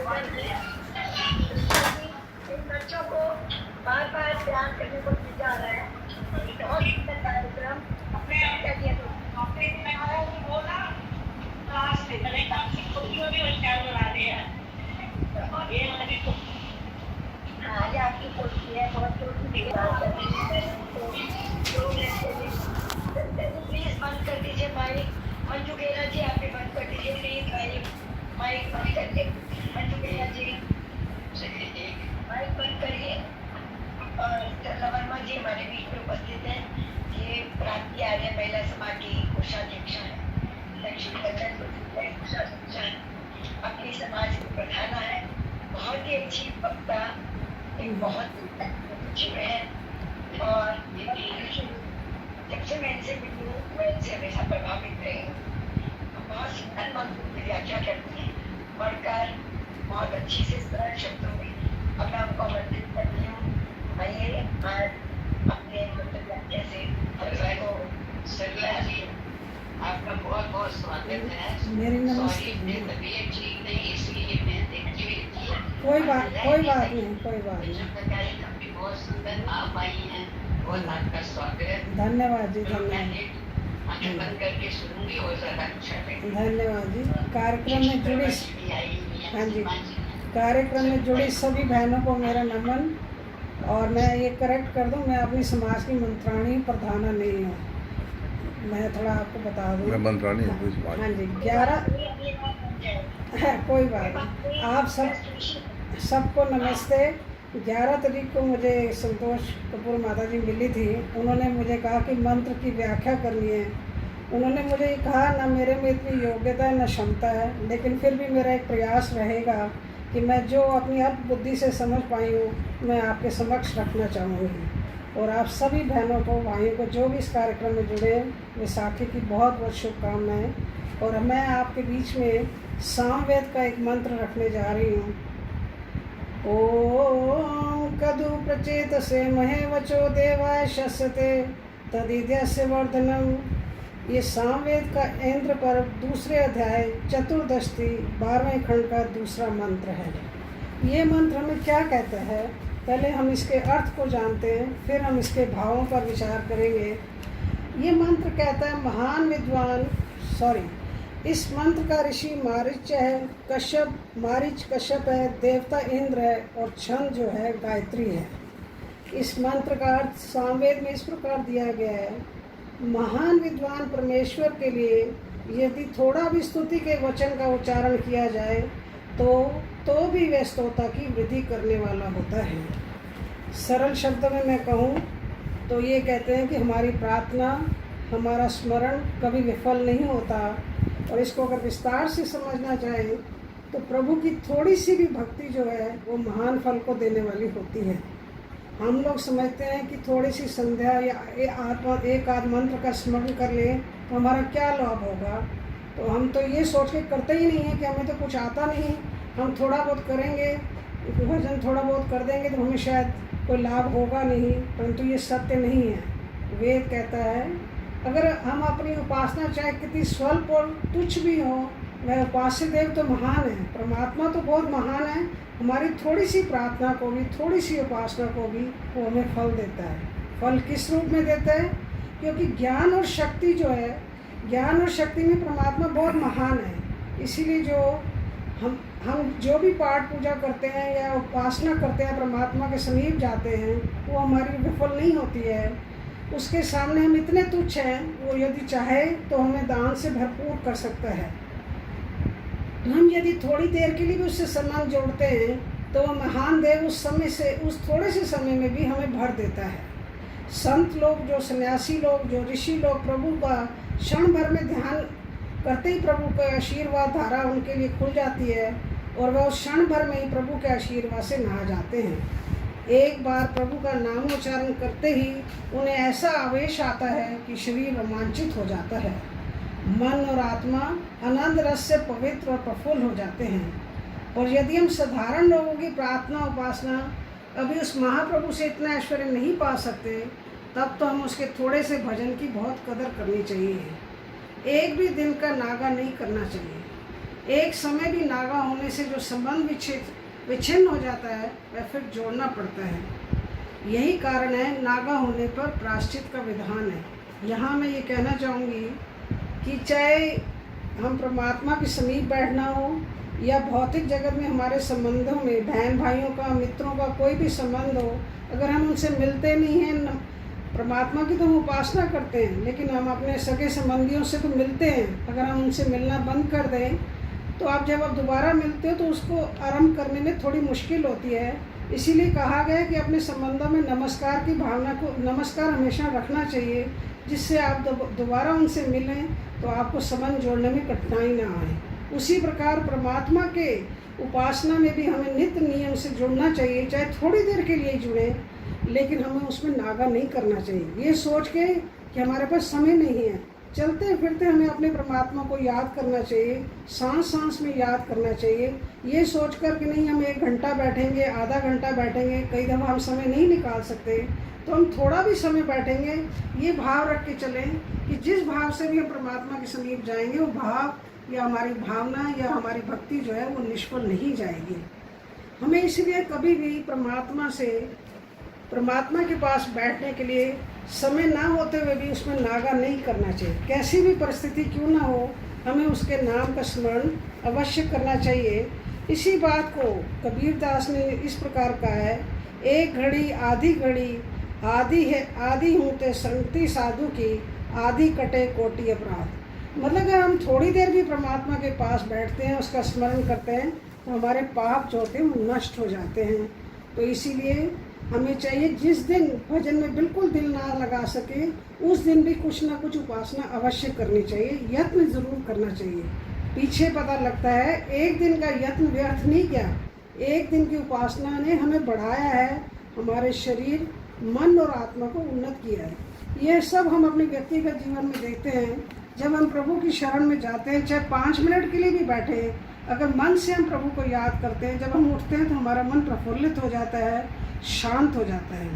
इन बच्चों को बार बार ध्यान करने को मिल जा रहा है। बहुत सुंदर कार्यक्रम क्या किया तो क्लास में मैंने काफी खुशियों में होशियार बना दिया और ये हमारी हाँ ये आपकी कोशिश है बहुत छोटी बात है। तो प्लीज बंद कर दीजिए माइक। मंजू गेरा जी आप भी बंद कर दीजिए प्लीज माइक बंद कर दीजिए। मंजू गेरा जी माइक बंद करिए। और सरला वर्मा जी हमारे बीच में उपस्थित हैं। ये प्रांतीय आर्य महिला समाज की कोषाध्यक्षा है। लक्ष्मी कन्नन कोषाध्यक्षा है। अपनी समाज की प्रधाना है। बहुत ही अच्छी वक्ता, एक बहुत अच्छी बहन। और जब से मैं इनसे मिली हूँ मैं इनसे हमेशा प्रभावित रही हूँ। बहुत सुंदर मंत्र की व्याख्या करती है पढ़कर बहुत अच्छी से सरल शब्दों में। अब मैं आपको आमंत्रित करती हूँ आइए आज अपने मंत्र व्याख्या से को सरला जी आपका बहुत बहुत स्वागत है। मेरी नमस्ते। तबीयत ठीक नहीं इसलिए मैं देखती हुई थी। कोई बात नहीं। कार्यक्रम भी बहुत सुंदर आप आई हैं। बहुत आपका स्वागत। धन्यवाद जी, धन्यवाद। आंखें बंद करके सुनूंगी और ज्यादा अच्छा लगेगा। धन्यवाद जी। कार्यक्रम में जुड़ी हाँ जी, कार्यक्रम में जुड़ी सभी बहनों को मेरा नमन। और मैं ये करेक्ट कर दूं, मैं अपनी समाज की मंत्राणी प्रधाना नहीं हूँ। मैं थोड़ा आपको बता दूं, मैं मंत्राणी हूँ समाज। हाँ जी 11 कोई बात नहीं। आप सबको नमस्ते। 11 तारीख को मुझे संतोष कपूर माता जी मिली थी। उन्होंने मुझे कहा कि मंत्र की व्याख्या करनी है। उन्होंने मुझे कहा ना मेरे में इतनी योग्यता है न क्षमता है, लेकिन फिर भी मेरा एक प्रयास रहेगा कि मैं जो अपनी अल्प बुद्धि से समझ पाई हूँ मैं आपके समक्ष रखना चाहूँगी। और आप सभी बहनों को भाइयों को जो भी इस कार्यक्रम में जुड़े विसाखी की बहुत बहुत शुभकामनाएँ। और मैं आपके बीच में सामवेद का एक मंत्र रखने जा रही हूँ। ओम कदु प्रचेत से महे वचो देवाय शस्यते तदिद्यस्य वर्धनम। ये सामवेद का इंद्र पर दूसरे अध्याय चतुर्दशी 12वें खंड का दूसरा मंत्र है। ये मंत्र हमें क्या कहता है, पहले हम इसके अर्थ को जानते हैं, फिर हम इसके भावों पर विचार करेंगे। ये मंत्र कहता है महान विद्वान इस मंत्र का ऋषि मारीच है, मारीच कश्यप है, देवता इंद्र है और छंद जो है गायत्री है। इस मंत्र का अर्थ सामवेद में इस प्रकार दिया गया है। महान विद्वान परमेश्वर के लिए यदि थोड़ा भी स्तुति के वचन का उच्चारण किया जाए तो भी वह स्तोता की वृद्धि करने वाला होता है। सरल शब्दों में मैं कहूँ तो ये कहते हैं कि हमारी प्रार्थना, हमारा स्मरण कभी विफल नहीं होता। और इसको अगर विस्तार से समझना चाहें तो प्रभु की थोड़ी सी भी भक्ति जो है वो महान फल को देने वाली होती है। हम लोग समझते हैं कि थोड़ी सी संध्या या एक आध मंत्र का स्मरण कर लें तो हमारा क्या लाभ होगा। तो हम तो ये सोच के करते ही नहीं है कि हमें तो कुछ आता नहीं, हम थोड़ा बहुत करेंगे, भजन थोड़ा बहुत कर देंगे तो हमें शायद कोई लाभ होगा नहीं। परंतु ये सत्य नहीं है। वेद कहता है अगर हम अपनी उपासना चाहे कितनी स्वल्प और तुच्छ भी हो, वह उपास्य देव तो महान है, परमात्मा तो बहुत महान है। हमारी थोड़ी सी प्रार्थना को भी, थोड़ी सी उपासना को भी वो हमें फल देता है। फल किस रूप में देता है? क्योंकि ज्ञान और शक्ति जो है, ज्ञान और शक्ति में परमात्मा बहुत महान है। इसीलिए जो हम जो भी पाठ पूजा करते हैं या उपासना करते हैं, परमात्मा के समीप जाते हैं, वो हमारी विफल नहीं होती है। उसके सामने हम इतने तुच्छ हैं, वो यदि चाहे तो हमें दान से भरपूर कर सकता है। हम यदि थोड़ी देर के लिए भी उससे संबंध जोड़ते हैं तो वह महान देव उस थोड़े से समय में भी हमें भर देता है। संत लोग, जो सन्यासी लोग, जो ऋषि लोग प्रभु का क्षण भर में ध्यान करते ही प्रभु का आशीर्वाद धारा उनके लिए खुल जाती है और वह उस क्षण भर में ही प्रभु के आशीर्वाद से नहा जाते हैं। एक बार प्रभु का नामोच्चारण करते ही उन्हें ऐसा आवेश आता है कि शरीर रोमांचित हो जाता है। मन और आत्मा आनंद रस से पवित्र और प्रफुल्ल हो जाते हैं। और यदि हम साधारण लोगों की प्रार्थना उपासना अभी उस महाप्रभु से इतना ऐश्वर्य नहीं पा सकते, तब तो हम उसके थोड़े से भजन की बहुत कदर करनी चाहिए। एक भी दिन का नागा नहीं करना चाहिए। एक समय भी नागा होने से जो संबंध विच्छिन्न हो जाता है वह फिर जोड़ना पड़ता है। यही कारण है नागा होने पर प्रायश्चित का विधान है। यहाँ मैं ये कहना चाहूँगी कि चाहे हम परमात्मा के समीप बैठना हो या भौतिक जगत में हमारे संबंधों में बहन भाइयों का, मित्रों का कोई भी संबंध हो, अगर हम उनसे मिलते नहीं हैं, परमात्मा की तो हम उपासना करते हैं लेकिन हम अपने सगे संबंधियों से तो मिलते हैं, अगर हम उनसे मिलना बंद कर दें तो आप जब आप दोबारा मिलते हो तो उसको आरंभ करने में थोड़ी मुश्किल होती है। इसीलिए कहा गया है कि अपने संबंधों में नमस्कार की भावना को, नमस्कार हमेशा रखना चाहिए, जिससे आप दोबारा उनसे मिलें तो आपको संबंध जोड़ने में कठिनाई ना आए। उसी प्रकार परमात्मा के उपासना में भी हमें नित्य नियम से जुड़ना चाहिए, चाहे थोड़ी देर के लिए जुड़ें, लेकिन हमें उसमें नागा नहीं करना चाहिए ये सोच के कि हमारे पास समय नहीं है। चलते फिरते हमें अपने परमात्मा को याद करना चाहिए, सांस सांस में याद करना चाहिए, ये सोच कर कि नहीं हम 1 घंटा बैठेंगे, आधा घंटा बैठेंगे, कई दफ़ा हम समय नहीं निकाल सकते तो हम थोड़ा भी समय बैठेंगे, ये भाव रख के चलें कि जिस भाव से भी हम परमात्मा के समीप जाएंगे वो भाव या हमारी भावना या हमारी भक्ति जो है वो निष्फल नहीं जाएगी। हमें इसलिए कभी भी परमात्मा के पास बैठने के लिए समय ना होते हुए भी उसमें नागा नहीं करना चाहिए। कैसी भी परिस्थिति क्यों ना हो, हमें उसके नाम का स्मरण अवश्य करना चाहिए। इसी बात को कबीर दास ने इस प्रकार कहा है, एक घड़ी आधी घड़ी आदि हूँ ते संगति साधु की, आदि कटे कोटि अपराध। मतलब अगर हम थोड़ी देर भी परमात्मा के पास बैठते हैं, उसका स्मरण करते हैं तो हमारे पाप जो होते हैं वो नष्ट हो जाते हैं। तो इसीलिए हमें चाहिए जिस दिन भजन में बिल्कुल दिल ना लगा सके उस दिन भी कुछ ना कुछ उपासना अवश्य करनी चाहिए, यत्न जरूर करना चाहिए। पीछे पता लगता है एक दिन का यत्न व्यर्थ नहीं गया, एक दिन की उपासना ने हमें बढ़ाया है, हमारे शरीर, मन और आत्मा को उन्नत किया है। यह सब हम अपने व्यक्तिगत जीवन में देखते हैं। जब हम प्रभु की शरण में जाते हैं, चाहे 5 मिनट के लिए भी बैठे, अगर मन से हम प्रभु को याद करते हैं, जब हम उठते हैं तो हमारा मन प्रफुल्लित हो जाता है, शांत हो जाता है।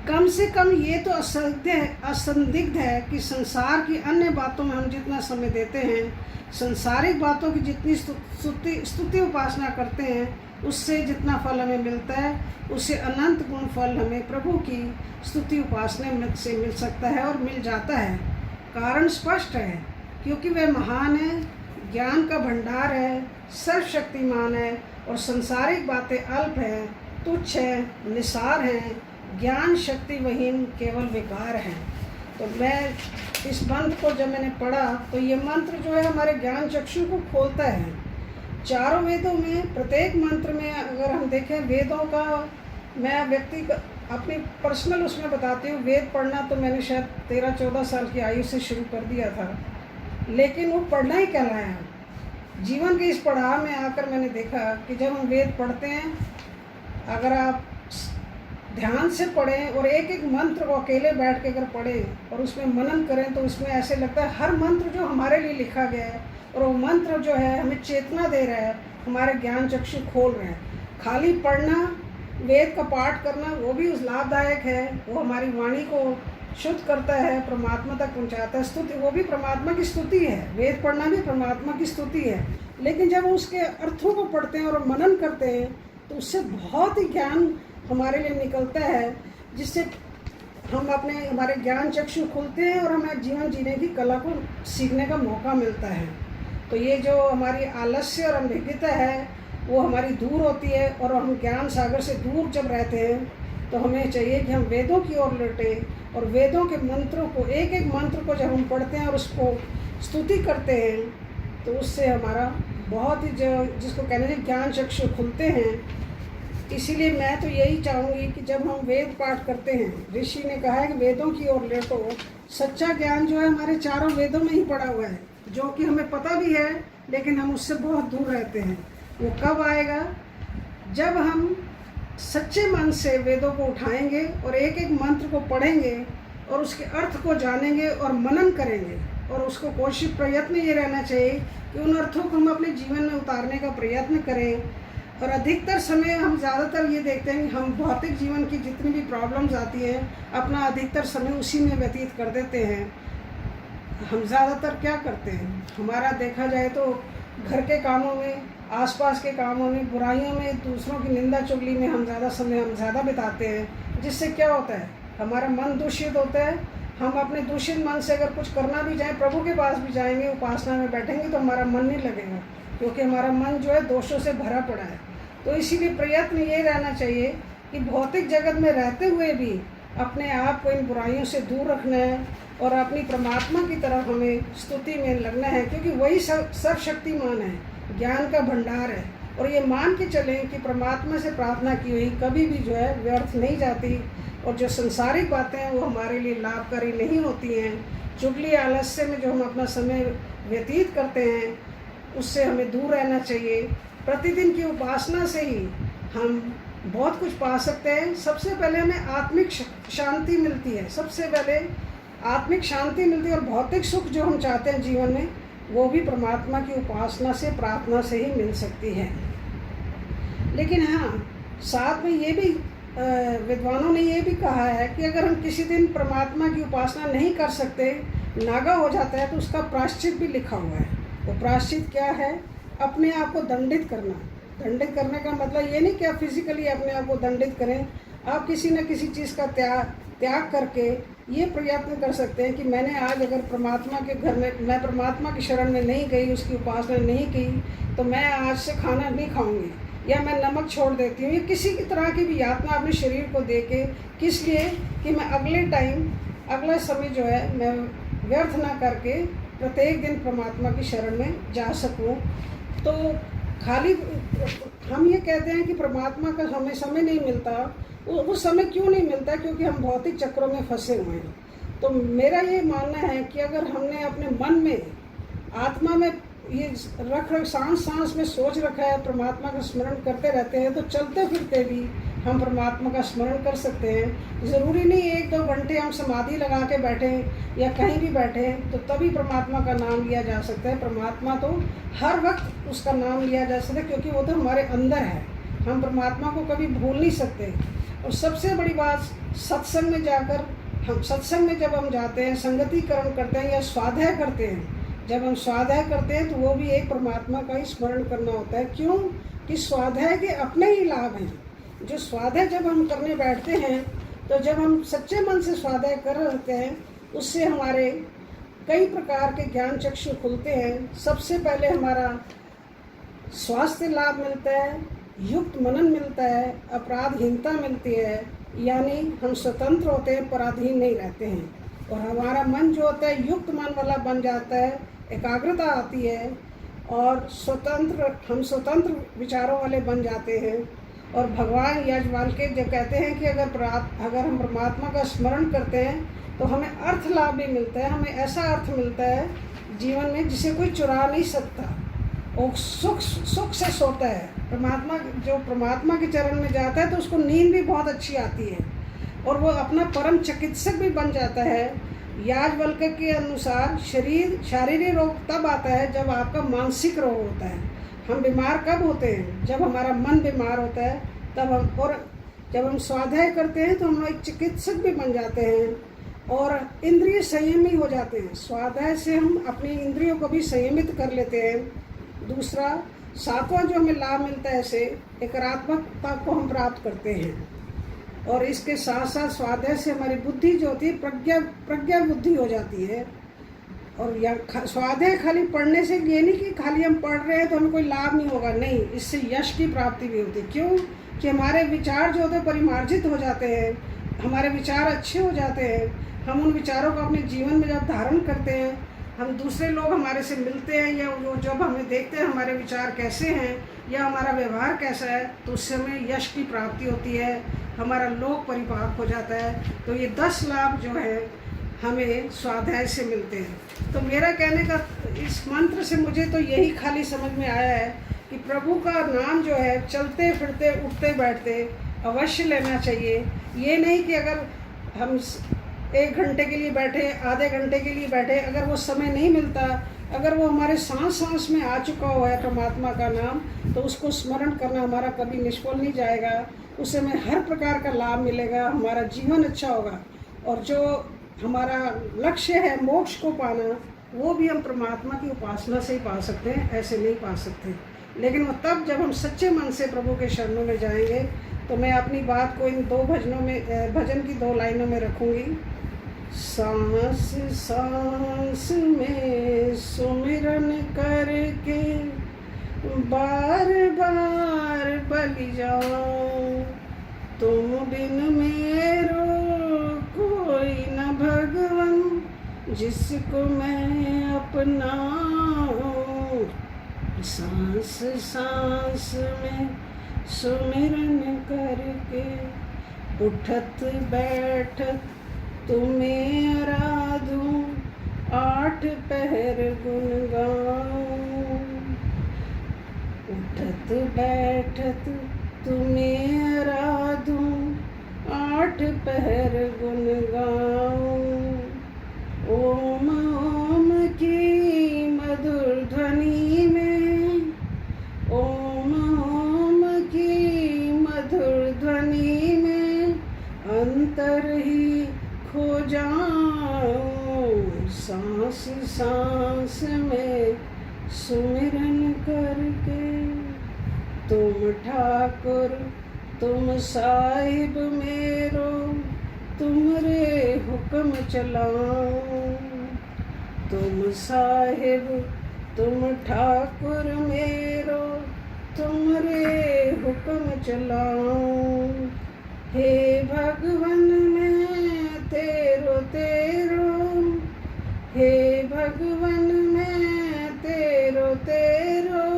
कम से कम ये तो असंदिग्ध है कि संसार की अन्य बातों में हम जितना समय देते हैं, सांसारिक बातों की जितनी स्तुति उपासना करते हैं, उससे जितना फल हमें मिलता है उससे अनंत गुण फल हमें प्रभु की स्तुति उपासना से मिल सकता है और मिल जाता है। कारण स्पष्ट है, क्योंकि वह महान है, ज्ञान का भंडार है, सर्वशक्तिमान है और सांसारिक बातें अल्प है, तुच्छ है, निसार हैं, ज्ञान शक्ति वहीन केवल विकार हैं। तो मैं इस मंत्र को जब मैंने पढ़ा तो ये मंत्र जो है हमारे ज्ञान चक्षु को खोलता है। चारों वेदों में प्रत्येक मंत्र में अगर हम देखें, वेदों का मैं अपनी पर्सनल उसमें बताती हूँ। वेद पढ़ना तो मैंने शायद 13-14 साल की आयु से शुरू कर दिया था, लेकिन वो पढ़ना ही कहलाया। जीवन के इस पड़ाव में आकर मैंने देखा कि जब हम वेद पढ़ते हैं, अगर आप ध्यान से पढ़ें और एक एक मंत्र को अकेले बैठ के अगर पढ़ें और उसमें मनन करें तो उसमें ऐसे लगता है हर मंत्र जो हमारे लिए लिखा गया है और वो मंत्र जो है हमें चेतना दे रहा है, हमारे ज्ञान चक्षु खोल रहे हैं। खाली पढ़ना, वेद का पाठ करना वो भी उस लाभदायक है, वो हमारी वाणी को शुद्ध करता है, परमात्मा तक पहुंचाता है। स्तुति वो भी परमात्मा की स्तुति है, वेद पढ़ना भी परमात्मा की स्तुति है। लेकिन जब उसके अर्थों को पढ़ते हैं और मनन करते हैं तो उससे बहुत ही ज्ञान हमारे लिए निकलता है, जिससे हमारे ज्ञान चक्षु खुलते हैं और हमें जीवन जीने की कला को सीखने का मौका मिलता है। तो ये जो हमारी आलस्य और अनभिज्ञता है वो हमारी दूर होती है और हम ज्ञान सागर से दूर जब रहते हैं तो हमें चाहिए कि हम वेदों की ओर लौटें और वेदों के मंत्रों को, एक एक मंत्र को जब हम पढ़ते हैं और उसको स्तुति करते हैं तो उससे हमारा बहुत ही जिसको कहने से ज्ञान चक्षु खुलते हैं। इसीलिए मैं तो यही चाहूँगी कि जब हम वेद पाठ करते हैं, ऋषि ने कहा है कि वेदों की ओर लौटो। सच्चा ज्ञान जो है हमारे चारों वेदों में ही पड़ा हुआ है, जो कि हमें पता भी है लेकिन हम उससे बहुत दूर रहते हैं। वो कब आएगा? जब हम सच्चे मन से वेदों को उठाएंगे और एक एक मंत्र को पढ़ेंगे और उसके अर्थ को जानेंगे और मनन करेंगे। और उसको प्रयत्न ये रहना चाहिए कि उन अर्थों को हम अपने जीवन में उतारने का प्रयत्न करें। और अधिकतर समय हम ज़्यादातर ये देखते हैं कि हम भौतिक जीवन की जितनी भी प्रॉब्लम्स आती हैं, अपना अधिकतर समय उसी में व्यतीत कर देते हैं। हम ज़्यादातर क्या करते हैं, हमारा देखा जाए तो घर के कामों में, आसपास के कामों में, बुराइयों में, दूसरों की निंदा चुगली में हम ज़्यादा बिताते हैं, जिससे क्या होता है, हमारा मन दूषित होता है। हम अपने दूषित मन से अगर कुछ करना भी चाहें, प्रभु के पास भी जाएंगे, उपासना में बैठेंगे, तो हमारा मन नहीं लगेगा, क्योंकि हमारा मन जो है दोषों से भरा पड़ा है। तो इसीलिए प्रयत्न ये रहना चाहिए कि भौतिक जगत में रहते हुए भी अपने आप को इन बुराइयों से दूर रखना है और अपनी परमात्मा की तरफ हमें स्तुति में लगना है, क्योंकि वही सर्वशक्तिमान है, ज्ञान का भंडार है। और ये मान के चलें कि परमात्मा से प्रार्थना की हुई कभी भी जो है व्यर्थ नहीं जाती, और जो संसारिक बातें हैं वो हमारे लिए लाभकारी नहीं होती हैं। चुगली आलस्य में जो हम अपना समय व्यतीत करते हैं, उससे हमें दूर रहना चाहिए। प्रतिदिन की उपासना से ही हम बहुत कुछ पा सकते हैं। सबसे पहले हमें आत्मिक शांति मिलती है, सबसे पहले आत्मिक शांति मिलती है, और भौतिक सुख जो हम चाहते हैं जीवन में, वो भी परमात्मा की उपासना से, प्रार्थना से ही मिल सकती है। लेकिन हाँ, साथ में ये भी विद्वानों ने ये भी कहा है कि अगर हम किसी दिन परमात्मा की उपासना नहीं कर सकते, नागा हो जाता है, तो उसका प्रायश्चित भी लिखा हुआ है। वो प्रायश्चित क्या है? अपने आप को दंडित करना। दंडित करने का मतलब ये नहीं कि आप फिजिकली अपने आप को दंडित करें, आप किसी न किसी चीज़ का त्याग करके ये प्रयत्न कर सकते हैं कि मैंने आज अगर परमात्मा के घर में, मैं परमात्मा की शरण में नहीं गई, उसकी उपासना नहीं की, तो मैं आज से खाना नहीं खाऊंगी, या मैं नमक छोड़ देती हूँ। ये किसी की तरह की भी यातना अपने शरीर को दे के, किस लिए कि मैं अगला समय जो है मैं व्यर्थ ना करके प्रत्येक दिन परमात्मा की शरण में जा सकूं। तो खाली हम ये कहते हैं कि परमात्मा का हमें समय नहीं मिलता, वो समय क्यों नहीं मिलता? क्योंकि हम भौतिक चक्रों में फंसे हुए हैं। तो मेरा ये मानना है कि अगर हमने अपने मन में, आत्मा में ये रख सांस में सोच रखा है, परमात्मा का स्मरण करते रहते हैं, तो चलते फिरते भी हम परमात्मा का स्मरण कर सकते हैं। ज़रूरी नहीं 1-2 घंटे हम समाधि लगा के बैठें या कहीं भी बैठें तो तभी परमात्मा का नाम लिया जा सकता है। परमात्मा तो हर वक्त उसका नाम लिया जा सकता है, क्योंकि वो तो हमारे अंदर है। हम परमात्मा को कभी भूल नहीं सकते। और सबसे बड़ी बात, सत्संग में जाकर, सत्संग में जब हम जाते हैं, संगतिकरण करते हैं या स्वाध्याय करते हैं, जब हम स्वाध्याय करते हैं तो वो भी एक परमात्मा का ही स्मरण करना होता है। क्यों? कि स्वाध्याय के अपने ही लाभ हैं। जो स्वाध्याय जब हम करने बैठते हैं, तो जब हम सच्चे मन से स्वाध्याय कर रहे हैं, उससे हमारे कई प्रकार के ज्ञान चक्षु खुलते हैं। सबसे पहले हमारा स्वास्थ्य लाभ मिलता है, युक्त मनन मिलता है, अपराधहीनता मिलती है, यानी हम स्वतंत्र होते हैं, पराधीन नहीं रहते हैं। और हमारा मन जो होता है युक्त मन वाला बन जाता है, एकाग्रता आती है, और हम स्वतंत्र विचारों वाले बन जाते हैं। और भगवान याज्ञवल्क्य जो कहते हैं कि अगर हम परमात्मा का स्मरण करते हैं तो हमें अर्थ लाभ भी मिलता है। हमें ऐसा अर्थ मिलता है जीवन में जिसे कोई चुरा नहीं सकता, और सुख से सोता है। जो परमात्मा के चरण में जाता है तो उसको नींद भी बहुत अच्छी आती है, और वो अपना परम चिकित्सक भी बन जाता है। याज्ञवल्क्य के अनुसार शारीरिक रोग तब आता है जब आपका मानसिक रोग होता है। हम बीमार कब होते हैं? जब हमारा मन बीमार होता है तब हम, और जब हम स्वाध्याय करते हैं तो हम एक चिकित्सक भी बन जाते हैं और इंद्रिय संयमी हो जाते हैं। स्वाध्याय से हम अपनी इंद्रियों को भी संयमित कर लेते हैं। दूसरा, 7वां जो हमें लाभ मिलता है, ऐसे एकात्मकता को हम प्राप्त करते हैं। और इसके साथ साथ स्वाध्याय से हमारी बुद्धि जो होती है प्रज्ञा बुद्धि हो जाती है। और स्वाध्याय खाली पढ़ने से ये नहीं कि खाली हम पढ़ रहे हैं तो हमें कोई लाभ नहीं होगा, नहीं, इससे यश की प्राप्ति भी होती है। क्यों? कि हमारे विचार जो होते हैं परिमार्जित हो जाते हैं, हमारे विचार अच्छे हो जाते हैं। हम उन विचारों को अपने जीवन में जब धारण करते हैं, हम दूसरे लोग हमारे से मिलते हैं या वो जब हमें देखते हैं हमारे विचार कैसे हैं या हमारा व्यवहार कैसा है, तो उससे हमें यश की प्राप्ति होती है, हमारा लोक परिपाक हो जाता है। तो ये 10 लाभ जो है हमें स्वाध्याय से मिलते हैं। तो मेरा कहने का इस मंत्र से मुझे तो यही खाली समझ में आया है कि प्रभु का नाम जो है चलते फिरते उठते बैठते अवश्य लेना चाहिए। ये नहीं कि अगर हम 1 घंटे के लिए बैठे, आधे घंटे के लिए बैठे, अगर वो समय नहीं मिलता, अगर वो हमारे सांस में आ चुका हुआ है परमात्मा का नाम, तो उसको स्मरण करना हमारा कभी निष्फल नहीं जाएगा। उससे हमें हर प्रकार का लाभ मिलेगा, हमारा जीवन अच्छा होगा। और जो हमारा लक्ष्य है मोक्ष को पाना, वो भी हम परमात्मा की उपासना से ही पा सकते हैं, ऐसे नहीं पा सकते। लेकिन वो तब जब हम सच्चे मन से प्रभु के चरणों में जाएंगे। तो मैं अपनी बात को इन 2 भजनों में, भजन की 2 लाइनों में रखूँगी। सांस सांस में सुमिरन करके बार बार बलि जाऊं, तुम बिन मेरो कोई न भगवन, जिसको मैं अपनाऊं। सांस सांस में सुमिरन करके उठत बैठत तुम्हें आराधूं, 8 पहर गुन गाऊं। उठत बैठत तुम्हें आराधूं, 8 पहर गुन गाऊं। ओम ओम की मधुर ध्वनि में, ओम ओम की मधुर ध्वनि में अंतर ही खो जाऊं। सांस सांस में सुमिरन करके तुम ठाकुर तुम साहिब मेरो, तुमरे हुक्म चलाऊं। तुम साहिब तुम ठाकुर मेरो, तुमरे हुक्म चलाऊं। हे भगवन मैं तेरो तेरो, हे भगवन मैं तेरो तेरो,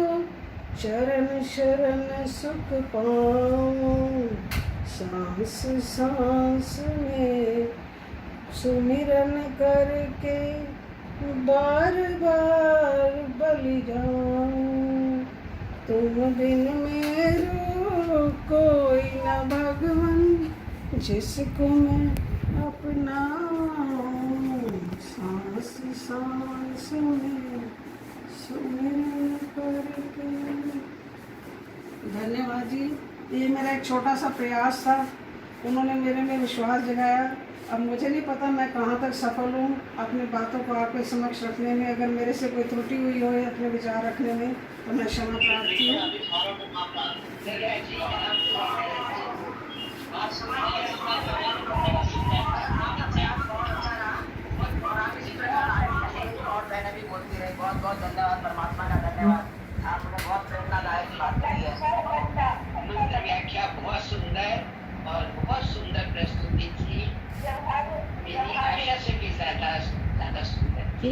चरण शरण सुख पाऊं। सांस सांस में सुमिरन करके बार बार बलि जाऊं, तुम बिन मेरो कोई न भगवन, जिसको मैं अपनाऊं। सांस सांस में सुमिरन करके। धन्यवाद जी। ये मेरा एक छोटा सा प्रयास था, उन्होंने मेरे में विश्वास जगाया। अब मुझे नहीं पता मैं कहाँ तक सफल हूँ अपनी बातों को आपके समक्ष रखने में। अगर मेरे से कोई त्रुटि हुई हो अपने विचार रखने में तो मैं क्षमा प्रार्थी हूँ। बहुत बहुत धन्यवाद, परमात्मा का धन्यवाद। आपने बहुत प्रेरणादायक बात की है। सुंदर व्याख्या, बहुत सुंदर और बहुत सुंदर प्रस्तुति थी। मेरी आशा से भी ज्यादा सुंदर थी।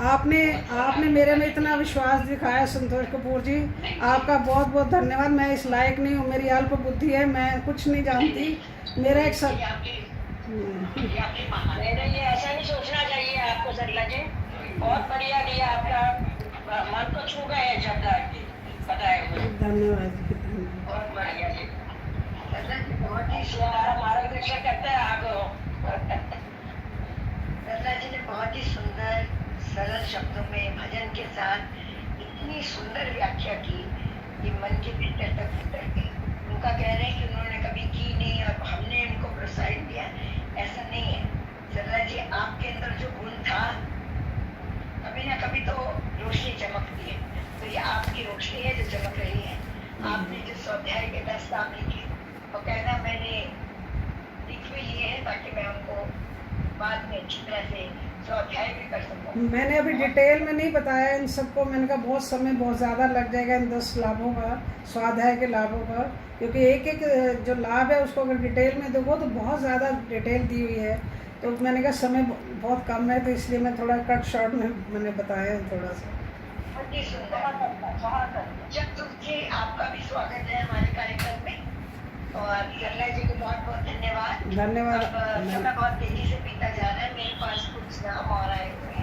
आपने मेरे में इतना विश्वास दिखाया संतोष कपूर जी, आपका बहुत बहुत धन्यवाद। मैं इस लायक नहीं हूँ, मेरी अल्प बुद्धि है, मैं कुछ नहीं जानती। मेरा एक सब नहीं, ऐसा नहीं सोचना चाहिए आपको सरला जी। बहुत बढ़िया दिया, आपका मन को छू गए शब्द आपके, पता है मुझे। धन्यवाद जी, बहुत बढ़िया जी। सरला जी बहुत ही हमारा मार्गदर्शन करता है आपको। सरला जी ने बहुत ही सुंदर सरल शब्दों में भजन के साथ इतनी सुंदर व्याख्या की कि मन के भीतर तक उतर गई। उनका कहना है कि उन्होंने कभी की नहीं और हमने उनको प्रोत्साहन दिया, ऐसा नहीं है। सरला जी आपके अंदर जो गुण था, कभी ना कभी तो रोशनी चमकती है, तो ये आपकी रोशनी है जो चमक रही है। आपने जो स्वाध्याय के 10 काम लिखे, वो कहना मैंने लिख भी लिए हैं ताकि मैं उनको बाद में अच्छी तरह से स्वाध्याय भी कर सकूं। मैंने अभी डिटेल में नहीं बताया इन सबको। मैंने कहा बहुत समय बहुत ज़्यादा लग जाएगा इन 10 लाभों का, स्वाध्याय के लाभों का, क्योंकि एक एक जो लाभ है उसको अगर डिटेल में देखो तो बहुत ज़्यादा डिटेल दी हुई है। तो मैंने कहा समय बहुत कम है, तो इसलिए मैं थोड़ा कट शॉर्ट में मैंने बताया है थोड़ा सा। बहुत ही सुंदर। चतुर्थ जी आपका भी स्वागत है हमारे कार्यक्रम में, और सरला जी को बहुत बहुत धन्यवाद। धन्यवाद। अब समय बहुत तेजी से बीता जा रहा है, मेरे पास कुछ नाम और आए हुए हैं।